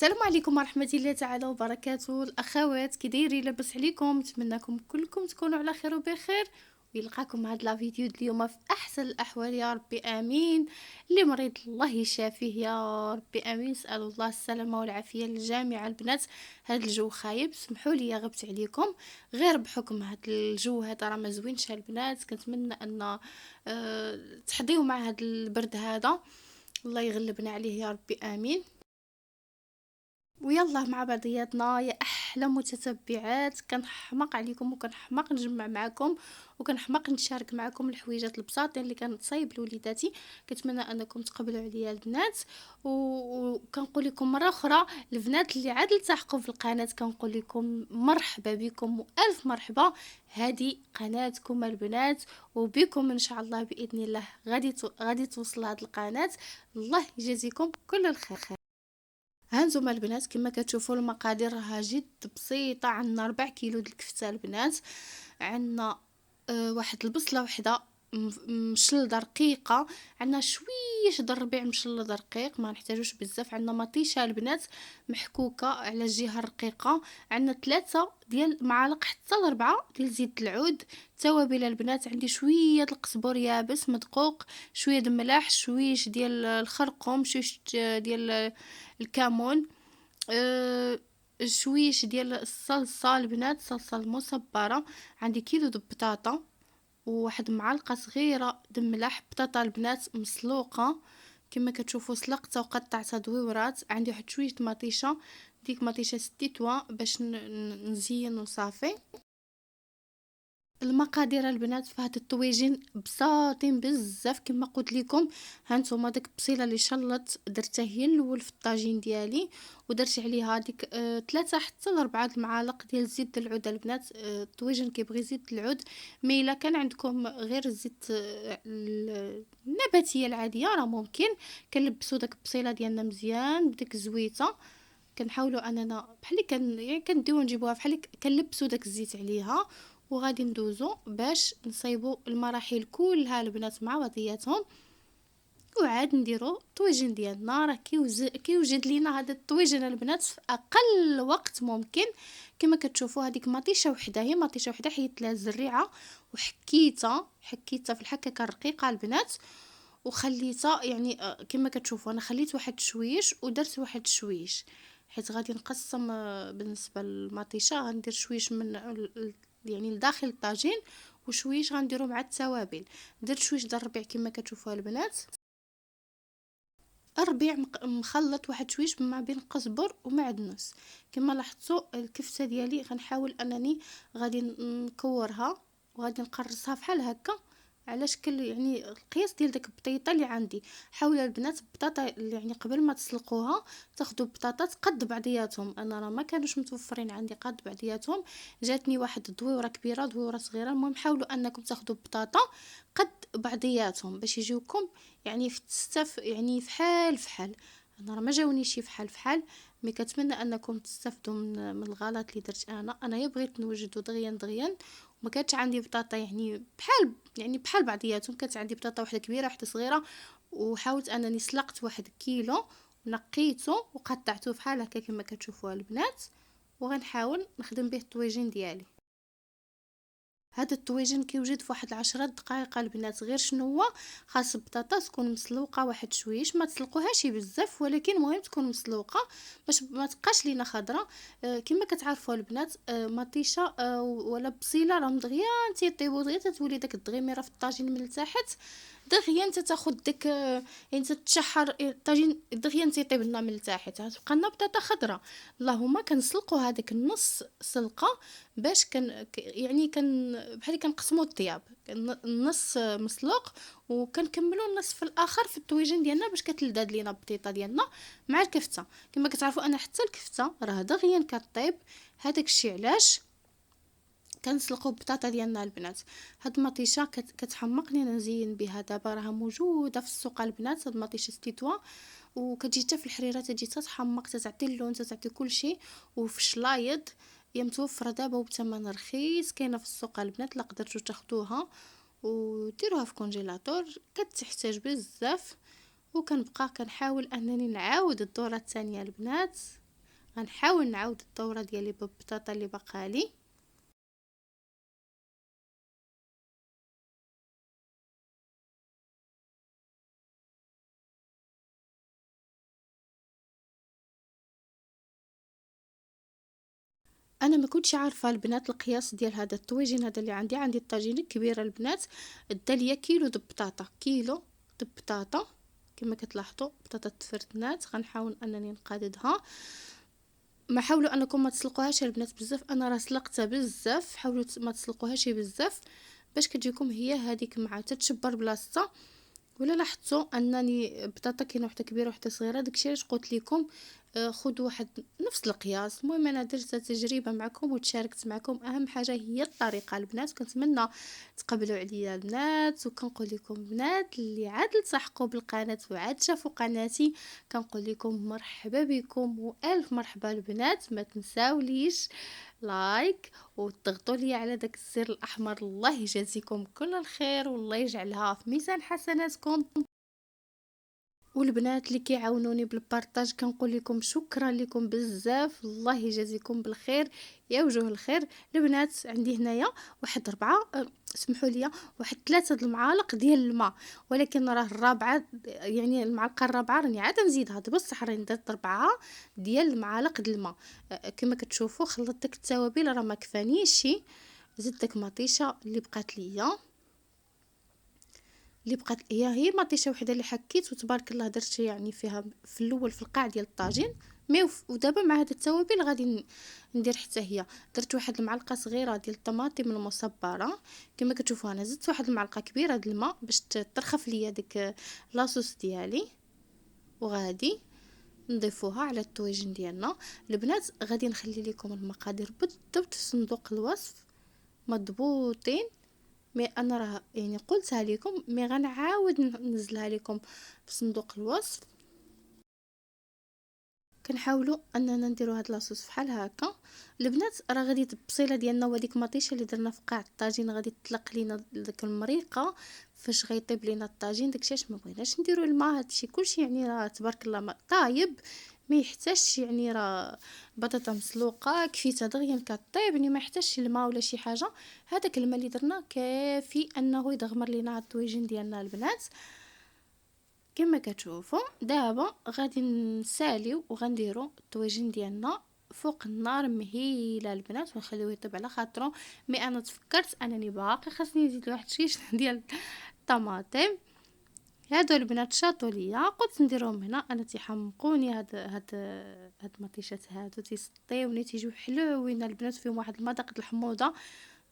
السلام عليكم ورحمة الله تعالى وبركاته. الأخوات كي دايرين؟ لاباس عليكم؟ نتمنىكم كلكم تكونوا على خير وبخير، ويلقاكم هاد لا فيديو اليوم في أحسن الأحوال يا ربي آمين. اللي مريض الله يشافيه يا ربي آمين. نسأل الله السلامة والعافية للجميع البنات. هاد الجو خايب، سمحوا لي غبت عليكم غير بحكم هاد الجو هذا راه ما زوينش البنات. كنتمنى ان تحضيو مع هاد البرد هذا، الله يغلبنا عليه يا ربي آمين. ويلا مع بعضياتنا يا احلى متتبعات، كنحماق عليكم وكنحماق نجمع معكم وكنحماق نشارك معكم الحويجات البساطين اللي كنصايب لوليداتي. كنتمنى انكم تقبلوا عليا البنات، وكنقول لكم مره اخرى البنات اللي عاد التحقوا في القناه كنقول لكم مرحبا بكم والف مرحبا. هذه قناتكم البنات، وبكم ان شاء الله باذن الله غادي توصل هذه القناه. الله يجازيكم كل الخير. هانتوما البنات كما كتشوفوا المقادير راها جد بسيطه. عندنا 4 كيلو د الكفته البنات، عندنا واحد البصله وحده مشلضه رقيقه، عندنا شويه د الربيع مشلض رقيق ما نحتاجوش بزاف، عندنا مطيشه البنات محكوكه على الجهه الرقيقه، عندنا 3 ديال معالق حتى ل4 ديال زيت العود. توابل البنات عندي شويه د القزبر يابس مدقوق، شويه د الملح، شويه ديال الخرقوم، شويه ديال الكمون، أه شويش ديال الصلصه البنات، صلصه المصبره. عندي كيلو د بطاطا، وواحد معلقه صغيره د ملح. بطاطا البنات مسلوقه كما كتشوفوا، سلقتها وقطعتها دويورات. عندي واحد شويه مطيشه، ديك مطيشه ستيتوا باش نزين وصافي. المقادير البنات في هاد الطويجين بساطين بزاف كما قلت لكم. هانتوما داك البصيله اللي شلط درتها هي الاول في الطاجين ديالي، ودرت عليها ديك 3 حتى ل4 المعالق ديال زيت العود البنات. الطويجين كيبغي زيت العود، مي الا كان عندكم غير الزيت النباتيه العاديه راه ممكن. كنلبسوا داك البصيله ديالنا مزيان بديك الزويته، كنحاولوا اننا بحال يعني كنديو نجيبوها بحال كنلبسوا داك الزيت عليها، وغادي ندوزو باش نصايبوا المراحل كلها البنات مع بعضياتهم، وعاد نديرو الطويجين ديالنا. راه كيوجد لينا هذا الطويجين البنات في اقل وقت ممكن. كما كتشوفوا هذيك مطيشه وحده، هي مطيشه وحده حيدت لها الزريعه وحكيتها في الحكاكه الرقيقه البنات، وخليتها يعني كما كتشوفوا انا خليت واحد شويش ودرت واحد شويش، حيت غادي نقسم بالنسبه للمطيشه غندير شويش من يعني لداخل الطاجين، وشويش غنديرو مع التوابل. درت شويش د الربيع كما كتشوفوا البنات، الربيع مخلط واحد شويش ما بين قزبر ومعدنوس. كما لاحظتوا الكفته ديالي غنحاول انني غادي نكورها وغادي نقرصها بحال هكا على شكل يعني القياس ديال داك البطيطه اللي عندي. حاولوا البنات البطاطا يعني قبل ما تسلقوها تاخذوا بطاطات قد بعضياتهم، انا راه ما كانوش متوفرين عندي قد بعضياتهم، جاتني واحد دويره كبيره دويره صغيره. المهم حاولوا انكم تاخذوا بطاطا قد بعضياتهم باش يجيوكم يعني في تستف يعني فحال. انا راه ما جاونيش فحال مي كنتمنى انكم تستافدوا من الغلط اللي درت انا يا بغيت نوجدو دغيا وما كانتش عندي بطاطا يعني بحال بعضياتهم. كانت عندي بطاطا واحده كبيره واحده صغيره، وحاولت انني سلقت 1 كيلو نقيته وقطعته بحال هكا كما كتشوفوا البنات، وغنحاول نخدم به الطويجين ديالي. هذا الطويجين كيوجد في واحد 10 دقائق البنات. غير شنو هو خاص البطاطا تكون مسلوقه واحد شويش، ما تسلقوهاش بزاف ولكن مهم تكون مسلوقه باش ما تبقاش لينا خضره. كما كتعرفوا البنات مطيشه ولا بصيله راهم دغيا تيطيبوا دغيا تتولي داك الدغيميره في الطاجين من التحت، دغيا انت تاخذ داك يعني تتشحر الطاجين دغيا تيطيب لنا من التحت، تبقى لنا بطاطا خضراء. اللهم كنسلقوا هذاك النص سلقه باش يعني بحال كنقسموا الطياب، النص مسلوق وكنكملوا النصف الاخر في الطويجين ديالنا باش كتلذذ لينا البطيطه ديالنا مع الكفته. كما كتعرفوا انا حتى الكفته راه دغيا كطيب، هذاك الشيء علاش كنسلقوا البطاطا ديالنا البنات. هاد المطيشه كتحمقني انا نزين بها. دابا راها موجوده في السوق البنات هاد المطيشه ستيتوا، وكتجي حتى في الحريره تجي تتحمق تعطي اللون تعطي كل شيء، وفي الشلايض هي متوفره دابا وبثمن رخيص كاينه في السوق البنات. لا قدرتوا تاخذوها وديروها في كونجيلاتور كتحتاج بزاف. وكنبقى كنحاول انني نعاود الدوره الثانيه البنات غنحاول نعاود الدوره ديالي بالبطاطا اللي بقالي. انا ما كنتش عارفه البنات القياس ديال هذا الطويجين هذا اللي عندي الطاجين الكبيره البنات، الداليه كيلو د بطاطا، كيلو د بطاطا كما كتلاحظوا، بطاطا تفرتنات. غنحاول انني نقاددها. ما حاولوا انكم ما تسلقوهاش البنات بزاف، انا راه سلقتها بزاف، حاولوا ما تسلقوهاش بزاف باش كتجيكم هي هذيك مع تتشبر بلاصتها. ولا لاحظتوا انني بطاطا كاينه وحده كبيره وحده صغيره، داكشي علاش قلت لكم خذوا واحد نفس القياس. المهم انا درت تجربه معكم وتشاركت معكم، اهم حاجه هي الطريقه البنات. كنتمنى تقبلوا عليا البنات، وكنقول لكم البنات اللي عاد التحقوا بالقناه وعاد شافوا قناتي كنقول لكم مرحبا بكم والف مرحبا البنات. ما تنساوليش لايك وتضغطوا لي على داك الزر الاحمر. الله يجازيكم كل الخير والله يجعلها في ميزان حسناتكم. والبنات اللي كيعاونوني بالبارطاج كنقول لكم شكرا لكم بزاف، الله يجازيكم بالخير يا وجوه الخير. البنات عندي هنايا واحد 4 سمحوا لي واحد 3 د المعالق ديال الماء، ولكن راه الرابعه يعني المعلقه الرابعه راني عاد نزيدها بصح راني درت 4 ديال المعالق د الماء. كما كتشوفوا خلطت داك التوابل راه ما كفانيش، زدت داك مطيشه اللي بقات ليا، اللي بقات هي مطيشه وحده اللي حكيت وتبارك الله درت يعني فيها في الاول في القاع ديال الطاجين. مي ودابا مع هاد التوابل غادي ندير حتى هي. درت واحد المعلقه صغيره ديال الطماطم المصبره كما كتشوفوا، انا زدت واحد المعلقه كبيره د الماء باش ترخف ليا ديك لاصوص ديالي، وغادي نضيفوها على الطويجين ديالنا. البنات غادي نخلي لكم المقادير بالضبط في صندوق الوصف مضبوطين، مي انا راه يعني قلتها لكم، مي غنعاود ننزلها لكم في صندوق الوصف. كنحاولوا اننا نديروا هاد لاصوص بحال هكا. البنات راه غادي البصيله ديالنا وديك مطيشه اللي درنا في قاع الطاجين غادي تطلق لينا داك المريقه فاش غيطيب لينا الطاجين. داكشي علاش ما بغيناش نديروا الماء، هادشي كلشي يعني راه تبارك الله ما طايب، ما يحتاجش يعني راه بطاطا مسلوقه كفيتها دغيا كطيب، يعني ما يحتاجش الماء ولا شي حاجه. هذاك الماء اللي درنا كافي انه يدغمر لينا الطويجين ديالنا البنات. كما كتشوفوا دابا غادي نساليو وغنديروا الطويجين ديالنا فوق النار مهيله البنات ونخليوه يطيب على خاطرو. مي انا تفكرت انني باقي خاصني نزيد واحد شيش ديال الطماطم. هادو البنات شاطوا ليا قلت نديرهم هنا، انا تيحمقوني هاد المطيشات هادو تيسطيوني تيجيو حلوين البنات، فيهم واحد المذاق د الحموضه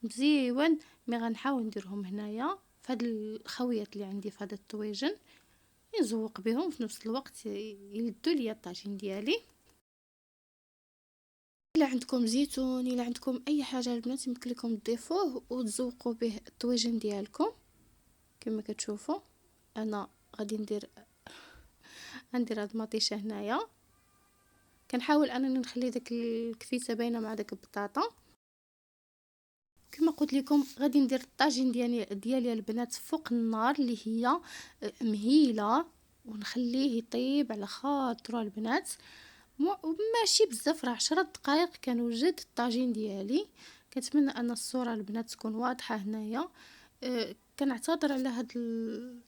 مزيون. مي غنحاول نديرهم هنايا في هاد الخويات اللي عندي في هذا الطويجن، نزوق بهم في نفس الوقت يلدوا لي الطاجين ديالي. الا عندكم زيتون الا عندكم اي حاجه البنات يمكن لكم تضيفوه وتزوقوا به الطويجن ديالكم. كما كتشوفوا انا غادي ندير هاد المطيشه هنايا. كنحاول انني نخلي داك الكفيته باينه مع داك البطاطا. كما قلت لكم غادي ندير الطاجين ديالي البنات فوق النار اللي هي مهيله، ونخليه يطيب على خاطرو البنات. ماشي بزاف، راه 10 دقائق كنوجد الطاجين ديالي. كنتمنى ان الصوره البنات تكون واضحه هنايا. كنعتذر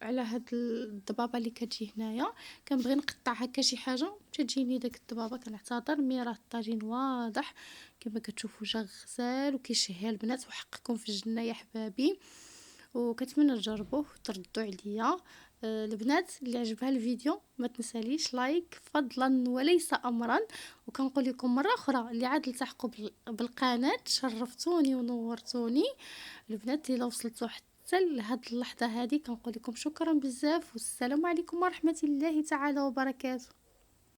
على هاد الضبابه اللي كتجي هنايا، كنبغي نقطع هكا شي حاجه تجيني داك الضبابه، كنعتذر. مي راه الطاجين واضح كما كتشوفوا جا غزال وكيشهي البنات، وحقكم في الجنه يا حبابي. وكنتمنى تجربوه وتردوا عليا. البنات اللي عجبها الفيديو ما تنساليش لايك فضلا وليس امرا. وكنقول لكم مره اخرى اللي عاد التحقوا بالقناه شرفتوني ونورتوني. البنات اللي وصلتوا حتى لهاد اللحظه هذه كنقول لكم شكرا بزاف، والسلام عليكم ورحمه الله تعالى وبركاته.